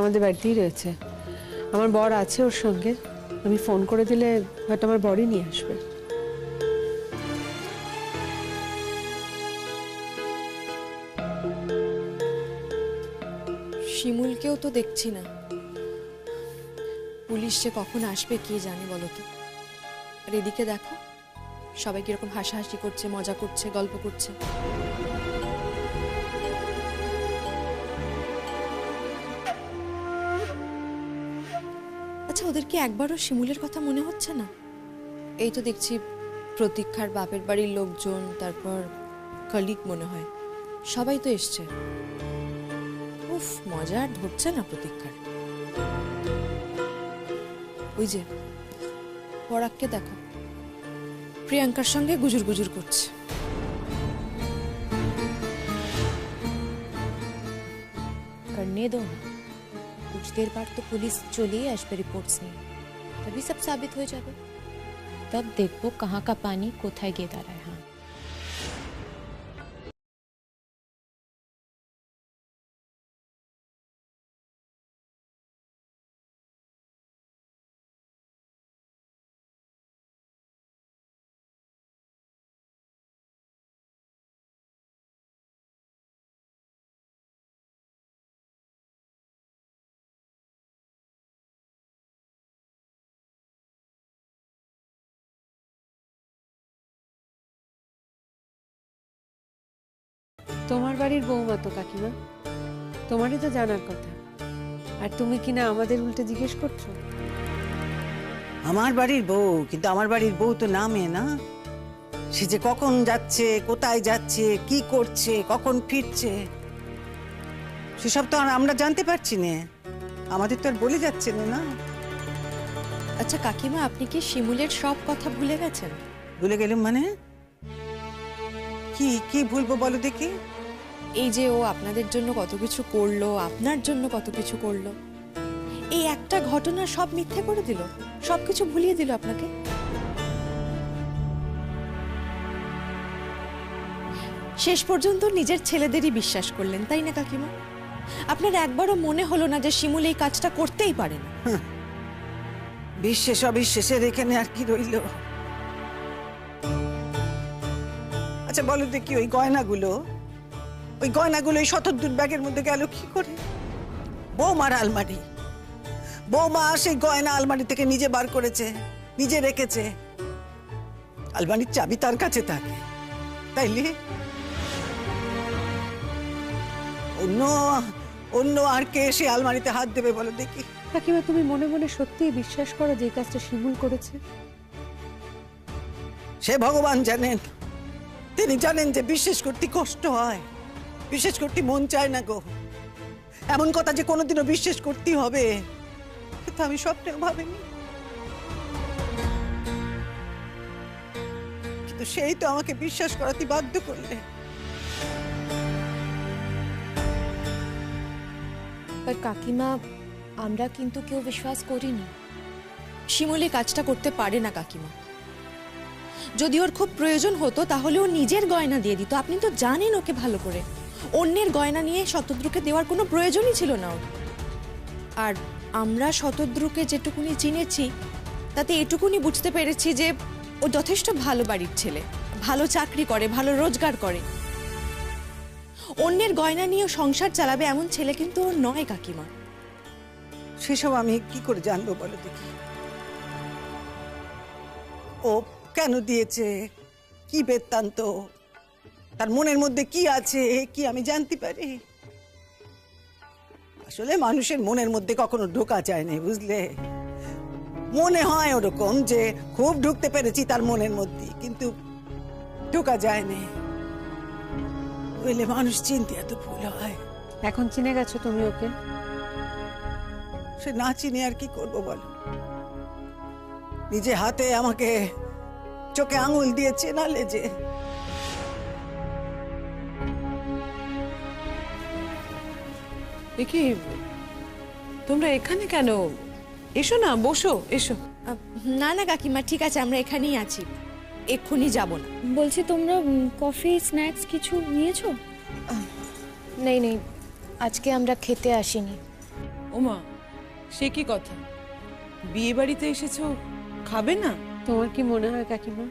আমাদের বাড়িতেই রয়েছে। আমার বর আছে ওর সঙ্গে, আমি ফোন করে দিলে হয়তো আমার বরই নিয়ে আসবে। শিমুলকেও তো দেখছি না, পুলিশ যে কখন আসবে কে জানে বলো তো। আর এদিকে দেখো সবাই কিরকম হাসাহাসি করছে, মজা করছে, গল্প করছে। আচ্ছা, ওদের কি একবারও শিমুলের কথা মনে হচ্ছে না? এই তো দেখছি প্রতীক্ষার বাপের বাড়ির লোকজন, তারপর কলিগ মনে হয়, সবাই তো এসছে। উফ, মজা আর ধরছে না প্রতীক্ষার। ওই যে পরাগকে দেখো, প্রিয়াঙ্কার সঙ্গে গুজুর গুজুর করছে। करने दो ना, कुछ देर बाद तो पुलिस चली ही আসবে रिपोर्ट्स নিয়ে, तभी सब साबित हो जाবে। तब देखो कहाँ का पानी कोথায় গিয়ে দাঁড়ায়। हाँ, তোমার বাড়ির বৌমা তো কাকিমা, তোমারই তো জানার কথা। আর তুমি কিনা আমাদের উল্টে জিজ্ঞেস করছো। আমার বাড়ির বউ, কিন্তু আমার বাড়ির বউ তো নামে না। সে যে কখন যাচ্ছে, কোথায় যাচ্ছে, কি করছে, কখন ফিরছে, সেসব তো আর আমরা জানতে পারছি না। আমাদের তো আর বলে যাচ্ছে না। আচ্ছা কাকিমা, আপনি কি শিমুলের সব কথা ভুলে গেছেন? ভুলে গেলাম মানে? কি কি ভুলবো বলো দেখি। এই যে ও আপনাদের জন্য কত কিছু করলো, আপনার জন্য কত কিছু করলো, এই একটা ঘটনা সব মিথ্যে করে দিল, সবকিছু ভুলিয়ে দিল আপনাকে। শেষ পর্যন্ত নিজের ছেলেদেরই বিশ্বাস করলেন, তাই না কাকিমা? আপনার একবারও মনে হলো না যে শিমুল এই কাজটা করতেই পারে না? বিশ্বাস অবিশ্বাসের এখানে আর কি রইল? আচ্ছা বলো দেখি, ওই গয়নাগুলো ওই শতদ্রুত ব্যাগের মধ্যে গেল কি করে? বৌমার আলমারি, বৌমা সেই গয়না আলমারি থেকে নিজে বার করেছে, নিজে রেখেছে। আলমারির চাবি তার কাছে থাকে, তাইলে অন্য অন্য আর কে এসে আলমারিতে হাত দেবে বলো দেখি? কাকিমা, তুমি মনে মনে সত্যিই বিশ্বাস করো যে এই কাজটা শিমুল করেছে? সে ভগবান জানেন, তিনি জানেন যে বিশ্বাস করতে কষ্ট হয়, বিশ্বাস করতে মন চায় না গো। এমন কথা যে কোনোদিনও বিশ্বাস করতে হবে, কিন্তু আমি স্বপ্নেও ভাবিনি। কিন্তু সেই তো আমাকে বিশ্বাস করাতে বাধ্য করলে। पर কাকিমা, আমরা কিন্তু কেউ বিশ্বাস করিনি। শিমুল এই কাজটা করতে পারে না কাকিমা। যদি ওর খুব প্রয়োজন হতো তাহলে ও নিজের গয়না দিয়ে দিত। আপনি তো জানেন ওকে ভালো করে, অন্যের গয়না নিয়ে শতদ্রুকে দেওয়ার কোনো প্রয়োজনই ছিল না ওর। আর আমরা শতদ্রুকে যেটুকুনি চিনেছি তাতে এটুকুনি বুঝতে পেরেছি যে ও যথেষ্ট ভালো বাড়ির ছেলে, ভালো চাকরি করে, ভালো রোজগার করে। অন্যের গয়না নিয়ে সংসার চালাবে এমন ছেলে কিন্তু ওর নয় কাকিমা। সেসব আমি কি করে জানবো বলো দেখি? ও কেন দিয়েছে, কি বৃত্তান্ত, তার মনের মধ্যে কি আছে, কি আমি জানতে পারি? আসলে মানুষের মনের মধ্যে কখনো ঢোকা যায় না, বুঝলে? মনে হয় ওরকম যে খুব ঢুকতে পেরেছি তার মনের মধ্যে, কিন্তু ঢোকা যায় না। বুঝলে, মানুষ চিনতে এত ভুল হয়। এখন চিনে গেছো তুমি ওকে? সে না চিনে আর কি করবো বলো? নিজে হাতে আমাকে চোখে আঙুল দিয়ে চেনালে যে। দেখি, তোমরা এখানে কেন? এসো না, বসো, এসো। না না কাকিমা, ঠিক আছে, আমরা এখানেই আছি, এক্ষুনি যাব না। বলছি তোমরা কফি স্ন্যাক্স কিছু নিয়েছো? নেই নেই, আজকে আমরা খেতে আসিনি। ও ওমা, সে কি কথা? বিয়ে বাড়িতে এসেছো, খাবে না? তোমার কি মনে হয় কাকিমা,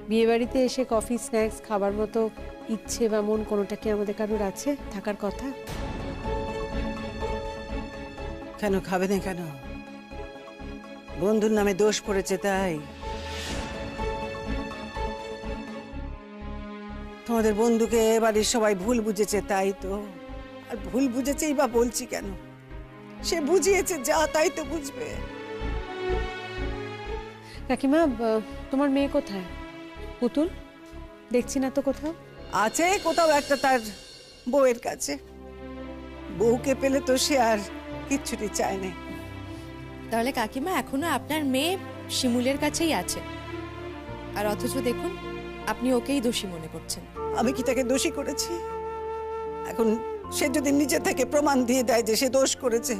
বিয়ে বাড়িতে এসে কফি স্ন্যাক্স খাবার মতো ইচ্ছে বা মন কোনোটা কি আমাদের কারোর আছে থাকার কথা? কেন খাবে না কেন? বন্ধুর নামে দোষ পড়েছে তাই? তোমাদের বন্ধুকে বাড়ির সবাই ভুল বুঝেছে তাই তো। আর ভুল বুঝেছেই বা বলছি কেন, সে বুঝিয়েছে যা তাই তো বুঝবে। কাকিমা, তোমার মেয়ে কোথায়? পুতুল দেখছি না তো কোথাও। আছে কোথাও একটা তার বউয়ের কাছে। বউকে পেলে তো সে আর কিচ্ছুটি চায় না। তাহলে কাকিমা এখনো আপনার মেয়ে শিমুলের কাছেই আছে, আর অথচ দেখুন আপনি ওকেই দোষী মনে করছেন। আমি কি তাকে দোষী করেছি? এখন সে যদি নিজে থেকে প্রমাণ দিয়ে দেয় যে সে দোষ করেছে,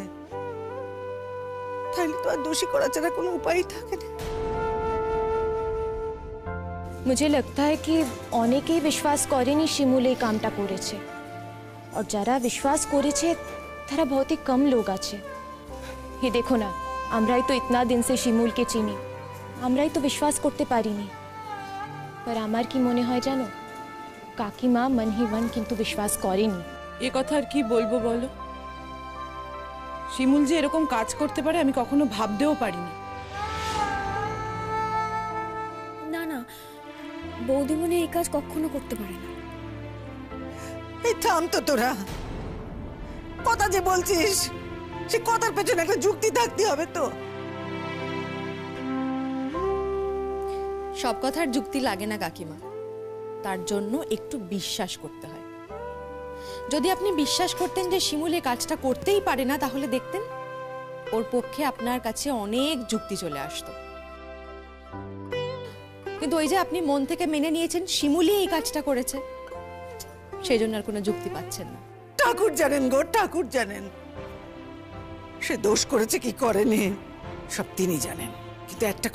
তাহলে তো আর দোষী করা ছাড়া কোনো উপায়ই থাকে না। मुझे लगता है कि অনেকেই বিশ্বাস করেনি শিমুল এই কামটা করেছে, আর যারা বিশ্বাস করেছে তারা बहुत ही कम लोग আছে। ये देखो ना, আমরাই তো इतना दिन से শিমুলকে চিনি, আমরাই তো বিশ্বাস করতে পারিনি। पर আমার কি মনে হয় জানো, কাকিমা মন হি মন কিন্তু বিশ্বাস করেনি। এ কথা আর কি বলবো বলো? শিমুল যে এরকম কাজ করতে পারে আমি কখনো ভাবতেও পারিনি। না না, বৌদিমণি এই কাজ কখনো করতে পারে না। এই থাম তো তোরা, কথা যে বলছিস সে কথার পেছনে একটা যুক্তি থাকতে হবে তো। সব কথার যুক্তি লাগে না কাকিমা, তার জন্য একটু বিশ্বাস করতে হয়। যদি আপনি বিশ্বাস করতেন যে শিমুল এই কাজটা করতেই পারে না, তাহলে দেখতেন ওর পক্ষে আপনার কাছে অনেক যুক্তি চলে আসতো। কিন্তু ওই যে আপনি মন থেকে মেনে নিয়েছেন শিমুলই এই কাজটা করেছে, সেই জন্য আর কোনো যুক্তি পাচ্ছেন না। ঠাকুর জানেন গো, ঠাকুর জানেন সে দোষ করেছে কি করেনি সব তিনি জানেন। কিন্তু একটা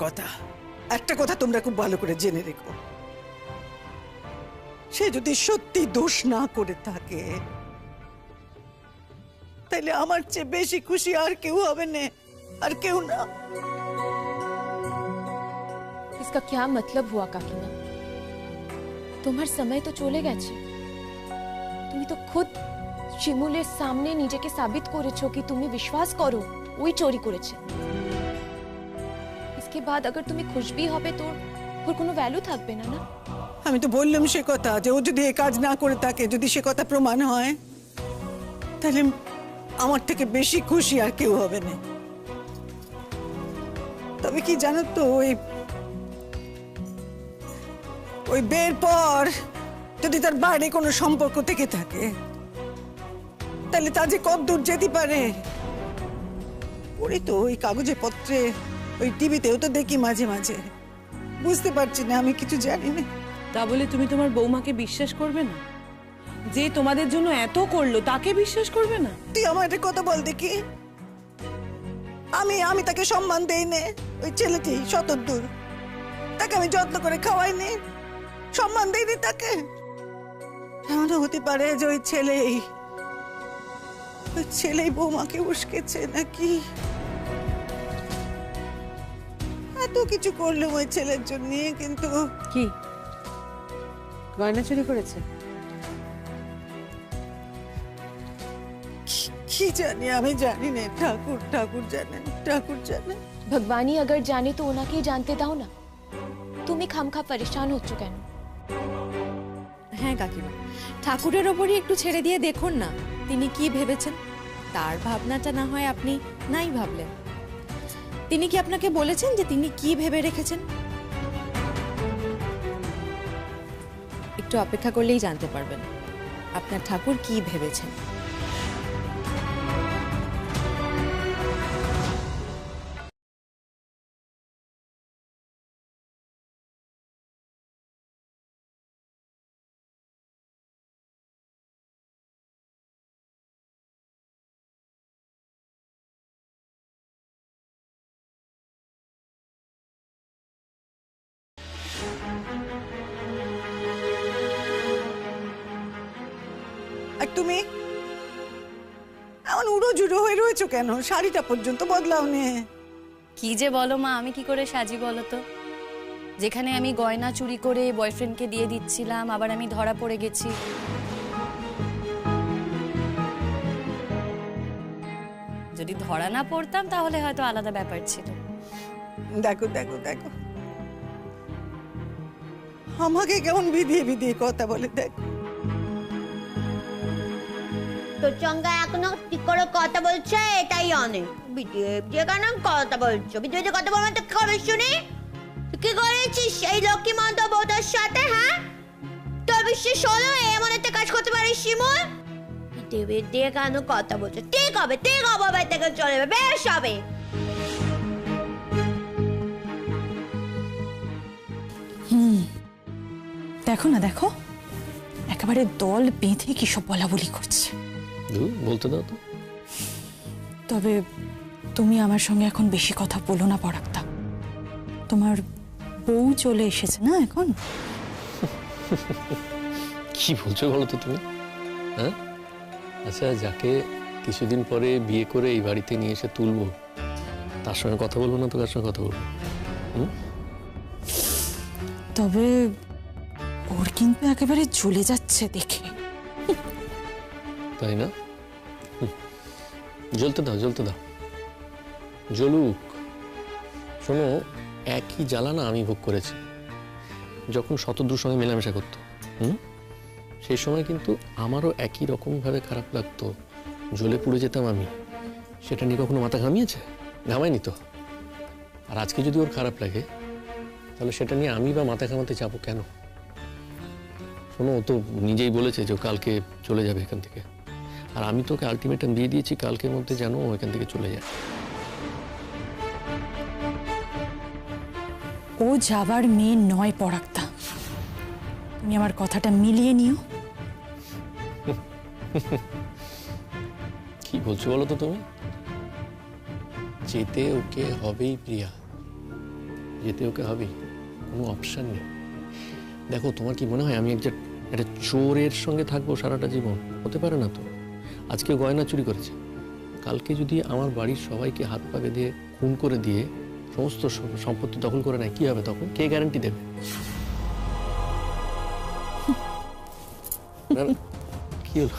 কথা তোমরা খুব ভালো করে জেনে রেখো, সে যদি সত্যি দোষ না করে থাকে তাহলে আমার চেয়ে বেশি খুশি আর কেউ হবে না, আর কেউ না। इसका क्या मतलब हुआ কাকিমা? তোমার সময় তো চলে গেছে, তুমি তো খুদ শিমুলের সামনে নিজেকে সাবিত করেছো কি তুমি বিশ্বাস করো ওই চুরি করেছে। इसके बाद अगर তুমি খুশ भी হবে তো ওর কোনো ভ্যালু থাকবে না। না, আমি তো বললাম সে কথা, যে ও যদি এই কাজ না করে থাকে, যদি সে কথা প্রমাণ হয়, তাহলে আমার থেকে বেশি খুশি আর কেউ হবে না। তবে কি জানো তো, ওই বের পর যদি তার বাইরে কোনো সম্পর্ক থেকে থাকে, তাহলে তা যে কত দূর যেতে পারে। ওই তো ওই কাগজে পত্রে, ওই টিভিতেও তো দেখি মাঝে মাঝে। বুঝতে পারছি না, আমি কিছু জানি না। তা বলে তুমি তোমার বৌমাকে বিশ্বাস করবে না? যে তোমাদের জন্য এত করলো তাকে বিশ্বাস করবে না? তুই আমার একটা কথা বল দেখি। আমি তাকে সম্মান দেই নে? ওই ছেলেটি শতদূর, তাকে আমি যত্ন করে খাওয়াই নি, সম্মান দেইনি তাকে? এমনও হতে পারে যে ওই ছেলেই বৌমাকে উস্কেছে নাকি? এত কিছু করলাম ওই ছেলের জন্য, কিন্তু কি গয়না চুরি করেছে? কি জানি, আমি জানি না। ঠাকুর জানেন, ঠাকুর জানেন। ভগবানই अगर জানে তো ওনাকেই জানতে দাও না। তুমি খামখা পরেশান হচ্ছ কেন? হ্যাঁ কাকিমা, ঠাকুরের ওপরই একটু ছেড়ে দিয়ে দেখুন না তিনি কি ভেবেছেন। তার ভাবনাটা না হয় আপনি নাই ভাবলেন। তিনি কি আপনাকে বলেছেন যে তিনি কি ভেবে রেখেছেন? একটু অপেক্ষা করলেই জানতে পারবেন আপনার ঠাকুর কি ভেবেছেন। আর তুমি এমন এমন উড়ো জুড়ো হয়ে রয়েছো কেন? শাড়িটা পর্যন্ত বদলাও নে। কি যে বলো মা, আমি কি করে সাজি বলো তো? যেখানে আমি গয়না চুরি করে বয়ফ্রেন্ডকে দিয়ে দিচ্ছিলাম, আবার আমি ধরা পড়ে গেছি। যদি ধরা না পড়তাম তাহলে হয়তো আলাদা ব্যাপার ছিল। দেখো দেখো দেখো, আমাকে কেমন বিধিয়ে বিধিয়ে কথা বলে দেখো। তোর সঙ্গে এখনো ঠিক করে কথা বলছে, এটাই অনেক। বিটিয়ে যে কেন কথা বলছো? বিটিয়ে কথা বলবো তো কবে শুনি? তুই কি করেছিস এই লক্ষ্মীমন্ত বউটার সাথে? হ্যাঁ, তোর বিশ্বাস হলো এমন একটা কাজ করতে পারিস শিমুল? বিটিয়ে দিয়ে কেন কথা বলছো? ঠিক হবে, ঠিক হবে, বাড়ি থেকে চলে যাবে, বেশ হবে। দেখো না, দেখো একেবারে দল বেঁধে কি সব বলা বলি করছে। বলতে দাও তো। তবে তুমি আমার সঙ্গে এখন বেশি কথা বলো না পরাক্তা। তোমার বউ চলে এসেছে না এখন? কি বলছো বলো তো তুমি? হ্যাঁ, আচ্ছা, যাকে কিছুদিন পরে বিয়ে করে এই বাড়িতে নিয়ে এসে তুলবো, তার সঙ্গে কথা বলবো না তো কার সঙ্গে কথা বলবো? তবে ওর কিন্তু একেবারে জ্বলে যাচ্ছে দেখে। তাই না? জ্বলতে দাও, জ্বলতে দাও, জ্বলুক। শোনো, একই জ্বালা না আমি ভোগ করেছি যখন শতদ্রুর সঙ্গে মেলামেশা করতো। সেই সময় কিন্তু আমারও একই রকমভাবে খারাপ লাগতো, জ্বলে পুড়ে যেতাম আমি। সেটা নিয়ে কখনো মাথা ঘামিয়েছে? ঘামায়নি তো। আর আজকে যদি ওর খারাপ লাগে তাহলে সেটা নিয়ে আমি বা মাথা ঘামাতে যাবো কেন? শোনো, ও তো নিজেই বলেছে যে ও কালকে চলে যাবে এখান থেকে। আর আমি তোকে আলটিমেটাম দিয়ে দিয়েছি, কালকের মধ্যে যেন ও এখান থেকে চলে যায়। ও যাবার মেয়ে নয় পরাক্তা, তুমি আমার কথাটা মিলিয়ে নিও। কি বলছো বলো তো তুমি? যেতে ওকে হবেই প্রিয়া, যেতে ওকে হবেই, কোনো অপশন নেই। দেখো, তোমার কি মনে হয় আমি একটা চোরের সঙ্গে থাকবো সারাটা জীবন? হতে পারে না তো। আজকে গয়না চুরি করেছে, কালকে যদি আমার বাড়ির সবাইকে হাত পা বেঁধে খুন করে দিয়ে সমস্ত সম্পত্তি দখল করে নেয়, কি হবে তখন? কে গ্যারান্টি দেবে? কি হলো,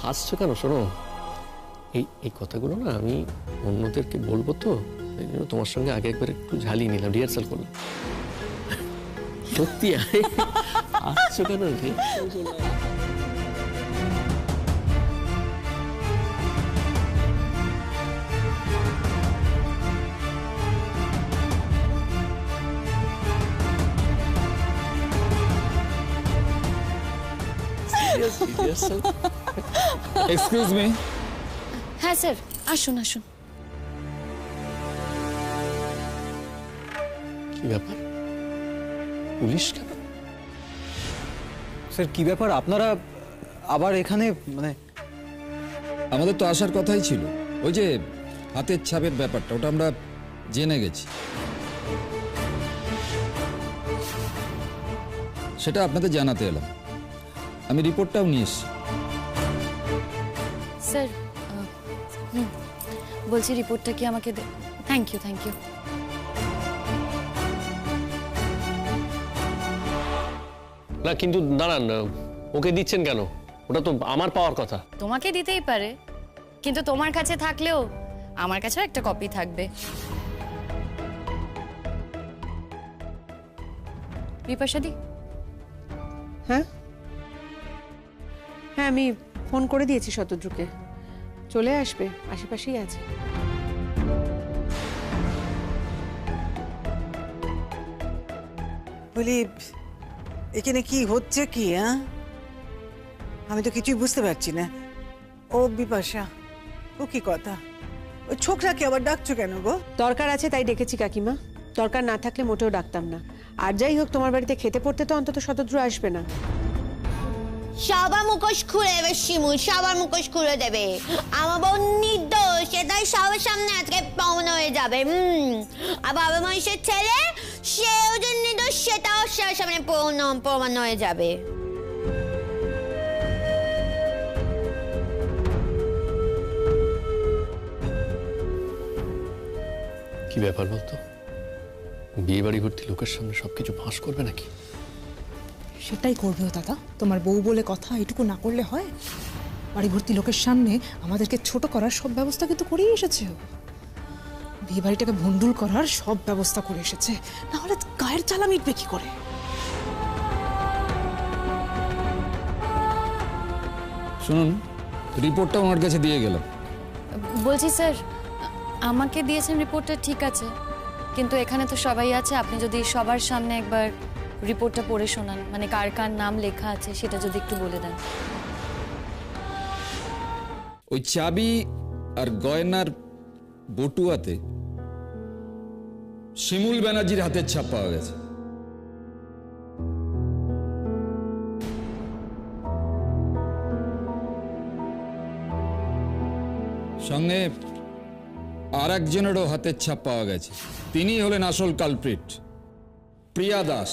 হাসছো কেন? শোনো, এই কথাগুলো না আমি অন্যদেরকে বলবো তো, এই জন্য তোমার সঙ্গে আগে একবার একটু ঝালিয়ে নিলাম, রিহার্সাল করলাম। সত্যি হাসছো কেন? Excuse me. হ্যাঁ স্যার, আসুন আসুন। কি ব্যাপার, পুলিশ কেন? স্যার, কি ব্যাপার আপনারা আবার এখানে? মানে আমাদের তো আসার কথাই ছিল, ওই যে হাতের ছাপের ব্যাপারটা, ওটা আমরা জেনে গেছি। সেটা আপনাদের জানাতে এলাম। আমি রিপোর্টটাও নিয়ে এসেছি। স্যার, বলছি রিপোর্টটা কি আমাকে থ্যাংক ইউ, থ্যাংক ইউ। না কিন্তু দাঁড়ান, ওকে দিচ্ছেন কেন? ওটা তো আমার পাওয়ার কথা। তোমাকে দিতেই পারে, কিন্তু তোমার কাছে থাকলেও আমার কাছেও একটা কপি থাকবে। বিপাশাদি? হ্যাঁ হ্যাঁ, আমি ফোন করে দিয়েছি শতদ্রুকে, চলে আসবে, আশেপাশেই আছে। বলি, এখানে কি হচ্ছে কি? হ্যাঁ, আমি তো কিছুই বুঝতে পারছি না। ও বিপাশা, ও কি কথা? ওই ছোকরাকে আবার ডাকছো কেন গো? দরকার আছে তাই ডেকেছি কাকিমা, দরকার না থাকলে মোটেও ডাকতাম না। আর যাই হোক, তোমার বাড়িতে খেতে পড়তে তো অন্তত শতদ্রু আসবে না। সবার মুখোশ খুলে দেবে শিমুল, সবার মুখোশ খুলে দেবে। আমার বউ নির্দোষ, সেটাই সবার সামনে আজকে প্রমাণ হয়ে যাবে। আর বাবা মহিষের ছেলে, সেও যে নির্দোষ সেটাও সবার সামনে প্রমাণ হয়ে যাবে। কি ব্যাপার বলতো, বিয়ে বাড়ি ভর্তি লোকের সামনে সবকিছু ফাঁস করবে নাকি? সেটাই করবে ও দাদা। তোমার বউ বলে কথা, এটুকু না করলে হয়? বাড়ি ভর্তি লোকের সামনে আমাদেরকে ছোট করার সব ব্যবস্থা কিন্তু করেই এসেছে ও। বিয়ে বাড়িটাকে ভণ্ডুল করার সব ব্যবস্থা করে এসেছে, না হলে গায়ের জ্বালা মিটবে কি করে? শুনুন, রিপোর্টটা ওনার কাছে দিয়ে গেলাম। বলছি স্যার, আমাকে দিয়েছেন রিপোর্টটা ঠিক আছে, কিন্তু এখানে তো সবাই আছে, আপনি যদি সবার সামনে একবার রিপোর্টটা পড়ে শোনান, মানে কার কার নাম লেখা আছে সেটা যদি একটু বলে দেন। ওই চাবি আর গয়নার বটুয়াতে শিমুল ব্যানার্জির হাতের ছাপ পাওয়া গেছে। সঙ্গে আর একজনেরও হাতের ছাপ পাওয়া গেছে। তিনি হলেন আসল কালপ্রিট, প্রিয়া দাস।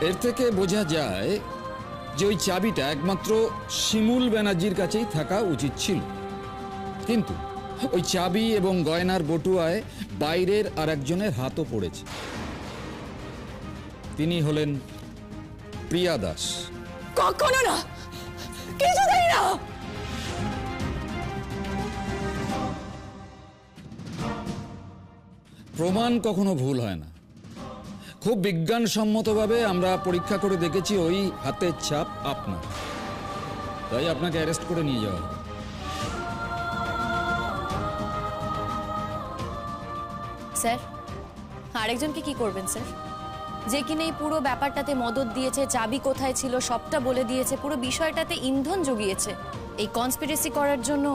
এর থেকে বোঝা যায় যে ওই চাবিটা একমাত্র শিমুল ব্যানার্জির কাছেই থাকা উচিত ছিল, কিন্তু ওই চাবি এবং গয়নার বটুয়ায় বাইরের আর একজনের হাতও পড়েছে। তিনি হলেন প্রিয়া দাস। কখনো না, কিছু জানি না। প্রমাণ কখনো ভুল হয় না। খুব বিজ্ঞানসম্মতভাবে আমরা পরীক্ষা করে দেখেছি ওই হাতের ছাপ আপনার, তাই আপনাকে অ্যারেস্ট করে নিয়ে যাওয়া হবে। স্যার, আরেকজনকে কি করবেন স্যার? যে কিনা এই পুরো ব্যাপারটাতে মদত দিয়েছে, চাবি কোথায় ছিল সবটা বলে দিয়েছে, পুরো বিষয়টাতে ইন্ধন জুগিয়েছে এই কনস্পিরেসি করার জন্য,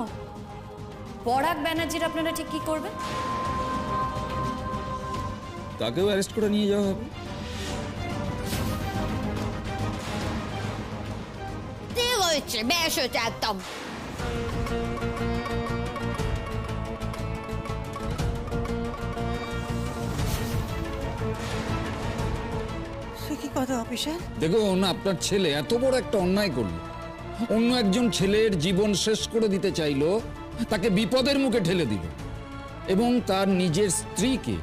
পরাগ ব্যানার্জির আপনারা ঠিক কি করবেন? তাকেও অ্যারেস্ট করে নিয়ে যাওয়া হবে। ঠিক হয়েছে, বেশ হয়েছে একদম। সে কি কথা অফিসার? দেখুন, আপনার ছেলে এত বড় একটা অন্যায় করলো, অন্য একজন ছেলের জীবন শেষ করে দিতে চাইলো, তাকে বিপদের মুখে ঠেলে দিল এবং তার নিজের স্ত্রীকে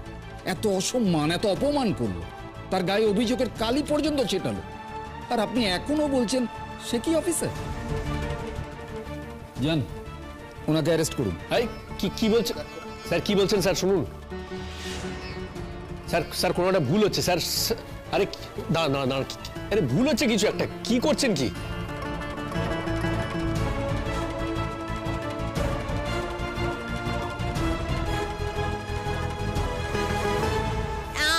এত অসম্মান, এত অপমান করলো, তার গায়ে অভিযোগের কালি পর্যন্ত ছেটালো, আর আপনি এখনো বলছেন সে কি অফিসার? যান, ওনাকে অ্যারেস্ট করুন। কি বলছেন স্যার? কি বলছেন স্যার? শুনুন স্যার, স্যার কোনো একটা ভুল হচ্ছে স্যার। আরে দাঁড়া, আরে ভুল হচ্ছে কিছু একটা। কি করছেন কি?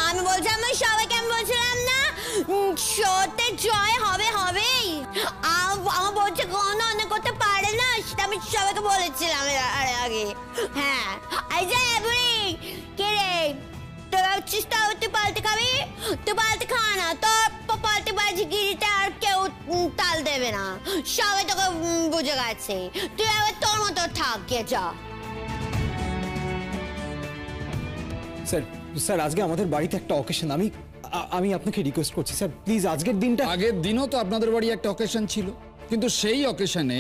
আমি বলছিলাম না সবাইকে, আমি বলছিলাম না শোতে জয় হবে হবেই। আমার বলছে কোনো অনেক করতে পারে না, সেটা আমি সবাইকে বলেছিলাম আগে। হ্যাঁ, এই যে এভরি কে রে, তোর ভাবছিস তাও তুই পাল্টে খাবি? তুই পাল্টে খা না, তোর পাল্টে বাজিগিরিটা আর কেউ তাল দেবে না, সবাই তোকে বুঝে গেছে। তুই আবার তোর মতো থাক, গে যা। স্যার, স্যার আজকে আমাদের বাড়িতে একটা অকেশন, আমি আপনাকে রিকোয়েস্ট করছি স্যার, প্লিজ আজকের দিনটা। আগের দিনও তো আপনাদের বাড়ি একটা অকেশন ছিল, কিন্তু সেই অকেশনে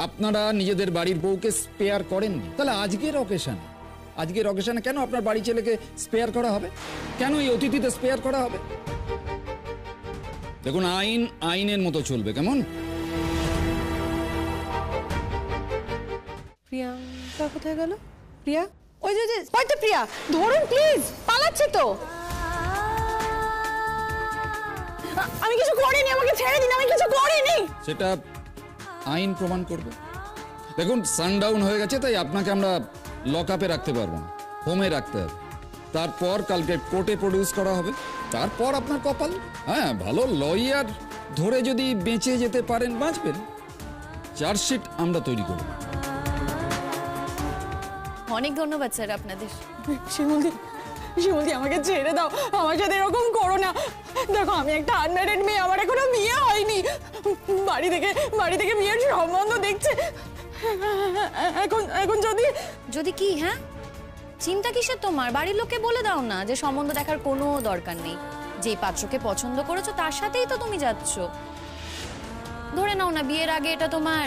আপনারা নিজেদের বাড়ির বউকে স্পেয়ার করেননি। তাহলে আজকের অকেশনে কেন আপনার বাড়ি ছেলেকে স্পেয়ার করা হবে? কেন এই অতিথিতে স্পেয়ার করা হবে? দেখুন, আইন আইনের মতো চলবে, কেমন? প্রিয়াঙ্কা কোথায় গেল? প্রিয়া, ওই যে হয়তো প্রিয়া, ধরুন প্লিজ, পালাচ্ছে তো। আমি কিছু করিনি, আমাকে ছেড়ে দিন, আমি কিছু করিনি। সেটা আইন প্রমাণ করবে। দেখুন, সানডাউন হয়ে গেছে, তাই আপনাকে আমরা লক আপে রাখতে পারবো না, হোমে রাখতে হবে। তারপর কালকে কোর্টে প্রডিউস করা হবে, তারপর আপনার কপাল। হ্যাঁ, ভালো লয়ার ধরে যদি বেঁচে যেতে পারেন, বাঁচবেন। চার্জশিট আমরা তৈরি করব। অনেক ধন্যবাদ স্যার আপনাদের। শিমুলদি, শিমুলদি আমাকে ছেড়ে দাও, আমার সাথে এরকম করো না। দেখো আমি একটা আনম্যারিড মেয়ে, আমার এখনো বিয়ে হয়নি। বাড়ি থেকে বিয়ের সম্বন্ধ দেখছে। এখন এখন যদি যদি কি? হ্যাঁ, চিন্তা কিসের তোমার? বাড়ির লোককে বলে দাও না যে সম্বন্ধ দেখার কোনো দরকার নেই, যেই পাত্রকে পছন্দ করেছো তার সাথেই তো তুমি যাচ্ছ। ধরে নাও না বিয়ের আগে এটা তোমার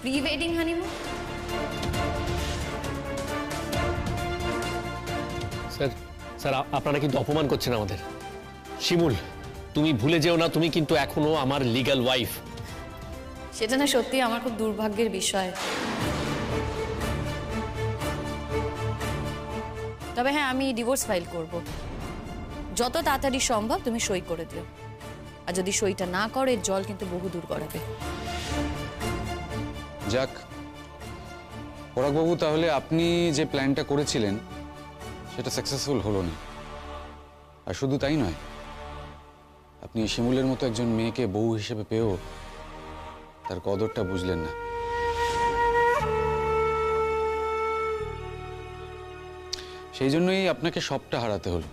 প্রি ওয়েডিং হানিমুন। স্যার আপনারা কিন্তু অপমান করছেন আমাদের। শিমুল, তুমি ভুলে যেও না, তুমি কিন্তু এখনো আমার লিগ্যাল ওয়াইফ। সেটা না সত্যি আমার খুব দুর্ভাগ্যের বিষয়। তবে হ্যাঁ, আমি ডিভোর্স ফাইল করব। যত তাড়াতাড়ি সম্ভব তুমি সই করে দিও, আর যদি সইটা না করো এর জল কিন্তু বহু দূর গড়াবে। যাক পরাগবাবু, তাহলে আপনি যে প্ল্যানটা করেছিলেন সেটা সাকসেসফুল হলো না। আর শুধু তাই নয়, আপনি শিমুলের মতো একজন মেয়েকে বউ হিসেবে পেয়েও তার কদরটা বুঝলেন না। সেই জন্যই আপনাকে সবটা হারাতে হলো।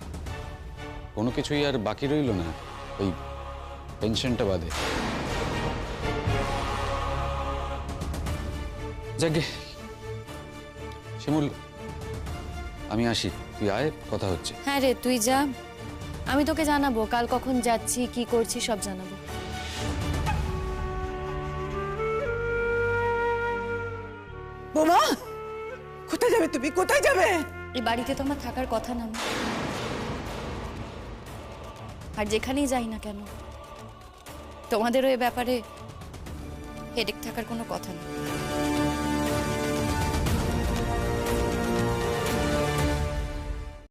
কোনো কিছুই আর বাকি রইল না, ওই পেনশনটা বাদে। যাকে শিমুল, আমি আসি, তুই আয়, কথা হচ্ছে। হ্যাঁ রে, তুই যা, আমি তোকে জানাবো কাল কখন যাচ্ছি, কি করছি সব জানাবো। বৌমা, কোথায় যাবে তুমি? কোথায় যাবে? এই বাড়িতে তো আমার থাকার কথা না, আর যেখানেই যাই না কেন তোমাদেরও এ ব্যাপারে হেডেক থাকার কোনো কথা নেই।